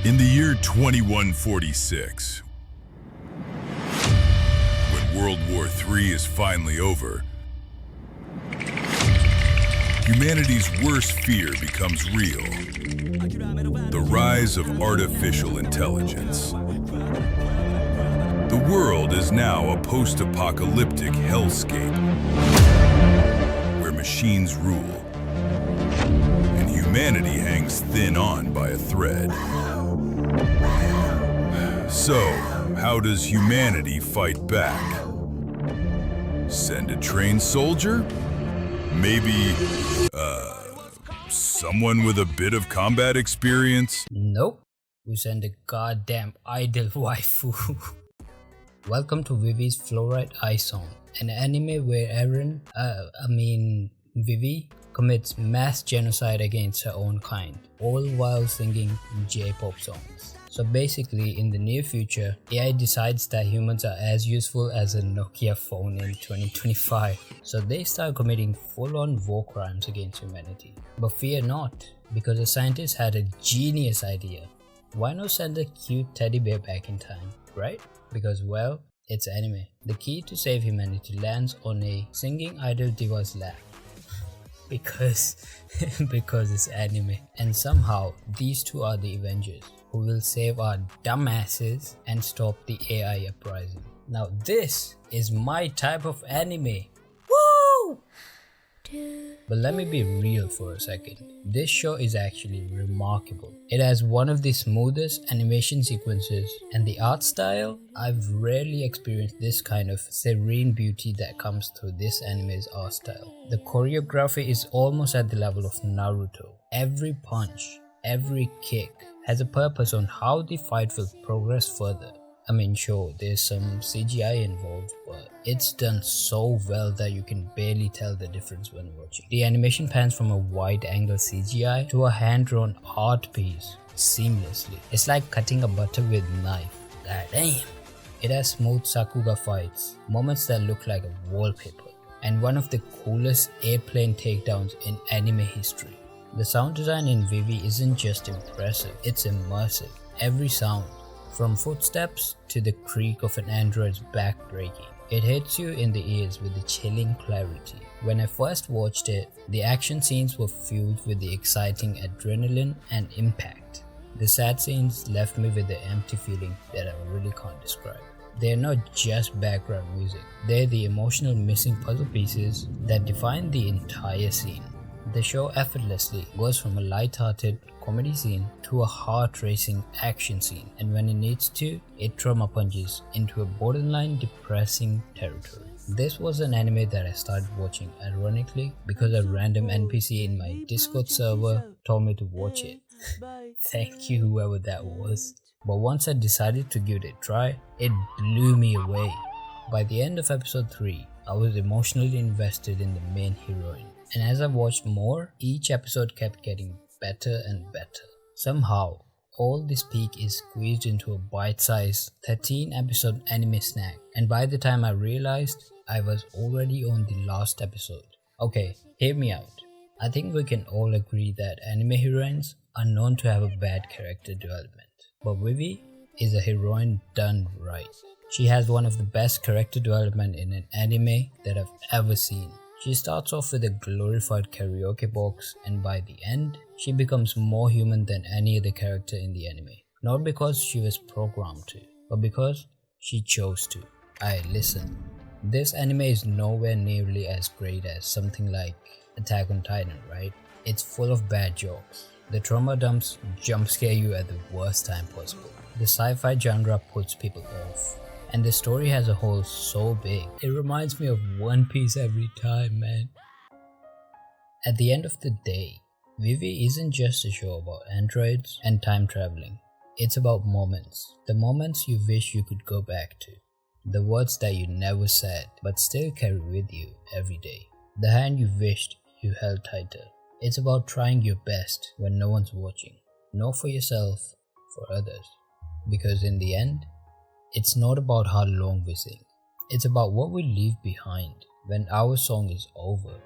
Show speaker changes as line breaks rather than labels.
In the year 2146, when World War III is finally over, humanity's worst fear becomes real. The rise of artificial intelligence. The world is now a post-apocalyptic hellscape where machines rule and humanity hangs thin on by a thread. So, how does humanity fight back? Send a trained soldier? Maybe, someone with a bit of combat experience?
Nope. We send a goddamn idol waifu. Welcome to Vivy's Fluorite song, an anime where Vivy commits mass genocide against her own kind, all while singing J-pop songs. So basically, in the near future, AI decides that humans are as useful as a Nokia phone in 2025. So they start committing full-on war crimes against humanity. But fear not, because a scientist had a genius idea. Why not send a cute teddy bear back in time, right? Because, well, it's anime. The key to save humanity lands on a singing idol diva's lap. Because it's anime. And somehow, these two are the Avengers, who will save our dumbasses and stop the AI uprising. Now this is my type of anime. Woo! But let me be real for a second. This show is actually remarkable. It has one of the smoothest animation sequences, and the art style, I've rarely experienced this kind of serene beauty that comes through this anime's art style. The choreography is almost at the level of Naruto. Every punch, every kick has a purpose on how the fight will progress further. I mean, sure, there's some CGI involved, but it's done so well that you can barely tell the difference when watching. The animation pans from a wide-angle CGI to a hand-drawn art piece seamlessly. It's like cutting a butter with a knife. God damn! It has smooth Sakuga fights, moments that look like a wallpaper, and one of the coolest airplane takedowns in anime history. The sound design in Vivy isn't just impressive, it's immersive. Every sound, from footsteps to the creak of an android's back breaking, it hits you in the ears with a chilling clarity. When I first watched it, the action scenes were fueled with the exciting adrenaline and impact. The sad scenes left me with the empty feeling that I really can't describe. They're not just background music, they're the emotional missing puzzle pieces that define the entire scene. The show effortlessly goes from a light-hearted comedy scene to a heart-racing action scene, and when it needs to, it trauma punches into a borderline depressing territory. This was an anime that I started watching ironically because a random NPC in my Discord server told me to watch it. Thank you, whoever that was. But once I decided to give it a try, it blew me away. By the end of episode 3, I was emotionally invested in the main heroine. And as I watched more, each episode kept getting better and better. Somehow, all this peak is squeezed into a bite-sized 13-episode anime snack, and by the time I realized, I was already on the last episode. Okay, hear me out. I think we can all agree that anime heroines are known to have a bad character development. But Vivy is a heroine done right. She has one of the best character development in an anime that I've ever seen. She starts off with a glorified karaoke box, and by the end, she becomes more human than any other character in the anime. Not because she was programmed to, but because she chose to. Listen. This anime is nowhere nearly as great as something like Attack on Titan, right? It's full of bad jokes. The trauma dumps jump scare you at the worst time possible. The sci-fi genre puts people off. And the story as a whole so big, it reminds me of One Piece every time, man. At the end of the day, Vivy isn't just a show about androids and time traveling. It's about moments. The moments you wish you could go back to. The words that you never said but still carry with you every day. The hand you wished you held tighter. It's about trying your best when no one's watching. Not for yourself, for others. Because in the end, it's not about how long we sing. It's about what we leave behind when our song is over.